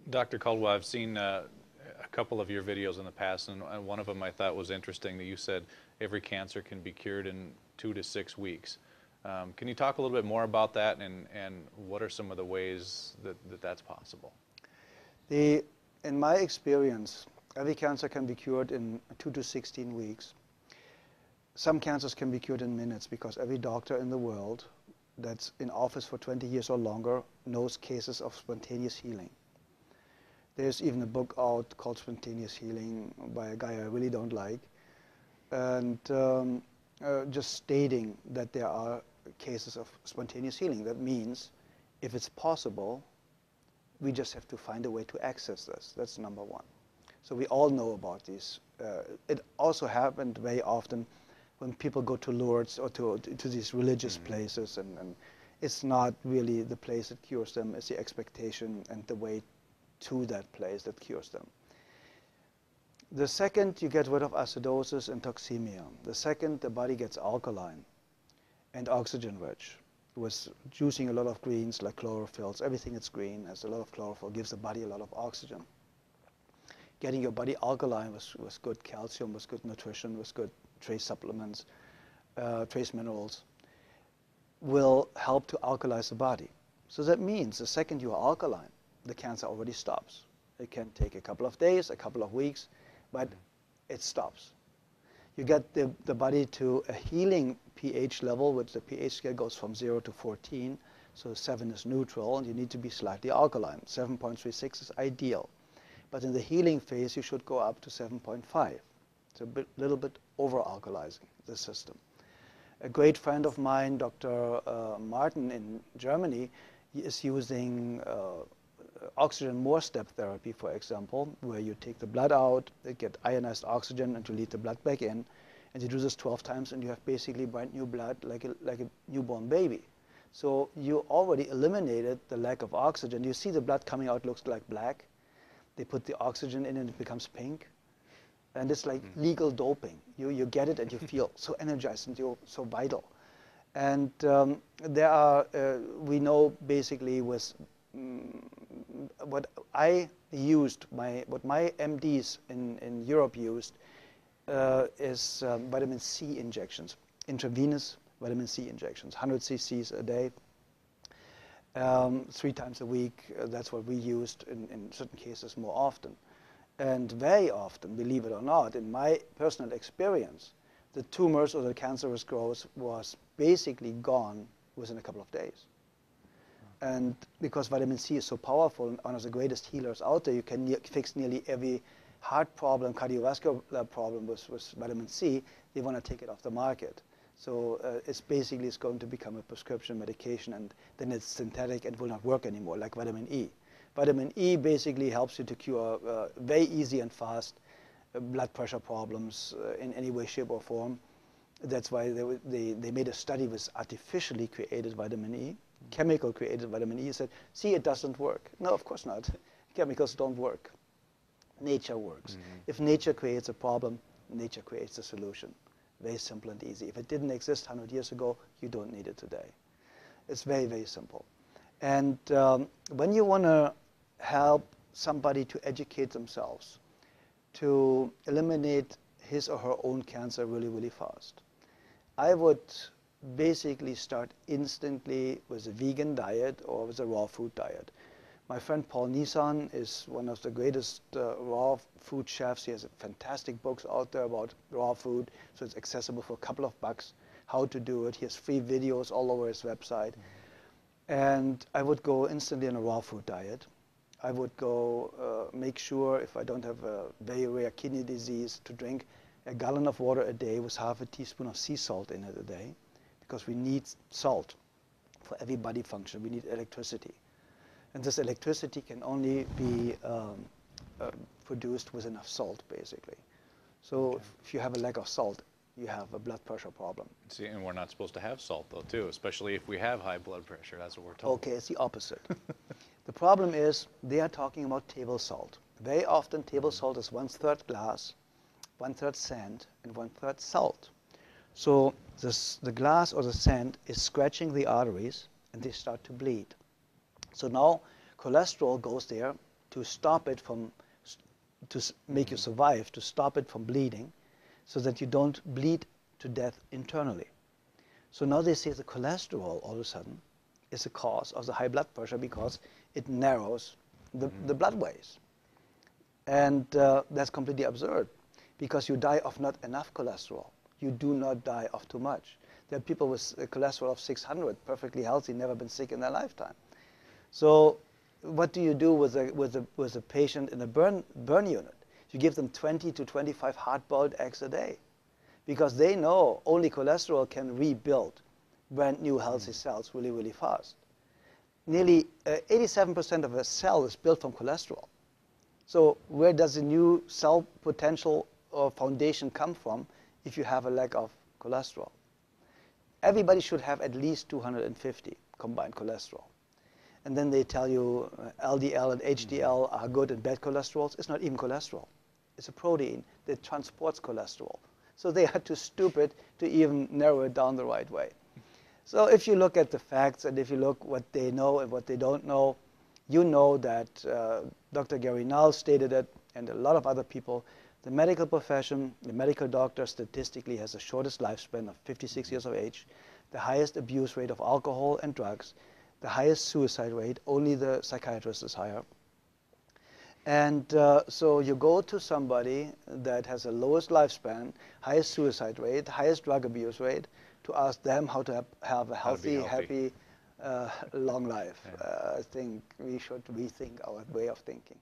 Dr. Caldwell, I've seen a couple of your videos in the past, and one of them I thought was interesting that you said every cancer can be cured in 2 to 6 weeks. Can you talk a little bit more about that, and what are some of the ways that that's possible? In my experience, every cancer can be cured in 2 to 16 weeks. Some cancers can be cured in minutes because every doctor in the world that's in office for 20 years or longer knows cases of spontaneous healing. There's even a book out called Spontaneous Healing by a guy I really don't like, and just stating that there are cases of spontaneous healing. That means if it's possible, we just have to find a way to access this. That's number one. So we all know about these. It also happened very often when people go to Lourdes or to these religious places, and it's not really the place that cures them, it's the expectation and the way to that place that cures them. The second, you get rid of acidosis and toxemia. The second, the body gets alkaline and oxygen rich, with juicing a lot of greens like chlorophylls. Everything that's green has a lot of chlorophyll, gives the body a lot of oxygen. Getting your body alkaline with good calcium, with good nutrition, with good trace supplements, trace minerals, will help to alkalize the body. So that means the second you are alkaline, the cancer already stops. It can take a couple of days, a couple of weeks, but it stops. You get the body to a healing pH level, which the pH scale goes from 0 to 14, so 7 is neutral, and you need to be slightly alkaline. 7.36 is ideal. But in the healing phase, you should go up to 7.5. It's a little bit over-alkalizing the system. A great friend of mine, Dr. Martin in Germany, is using oxygen more step therapy, for example, where you take the blood out, get ionized oxygen, and you lead the blood back in. And you do this 12 times, and you have basically brand new blood like a newborn baby. So you already eliminated the lack of oxygen. You see the blood coming out looks like black. They put the oxygen in, and it becomes pink. And it's like legal doping. You get it, and you feel so energized, and you're so vital. And there are, we know basically with what I used, what my MDs in Europe used, is vitamin C injections, intravenous vitamin C injections, 100 cc's a day, 3 times a week. That's what we used in certain cases more often. And very often, believe it or not, in my personal experience, the tumors or the cancerous growth was basically gone within a couple of days. And because vitamin C is so powerful and one of the greatest healers out there, you can fix nearly every heart problem, cardiovascular problem with vitamin C. They want to take it off the market. So it's going to become a prescription medication, and then it's synthetic and will not work anymore, like vitamin E. Vitamin E basically helps you to cure very easy and fast blood pressure problems in any way, shape, or form. That's why they made a study with artificially created vitamin E, chemical created vitamin E. Said, see, it doesn't work. No, of course not. Chemicals don't work. Nature works. If nature creates a problem, nature creates a solution. Very simple and easy. If it didn't exist 100 years ago, you don't need it today. It's very, very simple. And when you want to help somebody to educate themselves, to eliminate his or her own cancer really, really fast, I would basically start instantly with a vegan diet or with a raw food diet. My friend Paul Nissan is one of the greatest raw food chefs. He has fantastic books out there about raw food, so it's accessible for a couple of bucks, how to do it. He has free videos all over his website. And I would go instantly on a raw food diet. I would go make sure, if I don't have a very rare kidney disease, to drink a gallon of water a day with half a teaspoon of sea salt in it a day, because we need salt for every body function. We need electricity. And this electricity can only be produced with enough salt, basically. So if you have a lack of salt, you have a blood pressure problem. See, and we're not supposed to have salt, though, too, especially if we have high blood pressure. That's what we're told. Okay, it's the opposite. The problem is they are talking about table salt. Very often, table salt is 1/3 glass, 1/3 sand, and 1/3 salt. So the glass or the sand is scratching the arteries, and they start to bleed. So now cholesterol goes there, to stop it from, make you survive, to stop it from bleeding, so that you don't bleed to death internally. So now they say the cholesterol all of a sudden is the cause of the high blood pressure because it narrows the blood ways. And that's completely absurd, because you die of not enough cholesterol. You do not die of too much. There are people with a cholesterol of 600, perfectly healthy, never been sick in their lifetime. So what do you do with a patient in a burn unit? You give them 20 to 25 hard-boiled eggs a day, because they know only cholesterol can rebuild brand new healthy cells really, really fast. Nearly 87% of a cell is built from cholesterol. So where does the new cell potential or foundation come from if you have a lack of cholesterol? Everybody should have at least 250 combined cholesterol. And then they tell you LDL and HDL are good and bad cholesterols. It's not even cholesterol. It's a protein that transports cholesterol. So they are too stupid to even narrow it down the right way. So if you look at the facts, and if you look what they know and what they don't know, you know that Dr. Gary Null stated it, and a lot of other people. The medical profession, the medical doctor, statistically has the shortest lifespan of 56 years of age, the highest abuse rate of alcohol and drugs, the highest suicide rate. Only the psychiatrist is higher. And so you go to somebody that has the lowest lifespan, highest suicide rate, highest drug abuse rate, to ask them how to have a healthy, happy, long life. Yeah. I think we should rethink our way of thinking.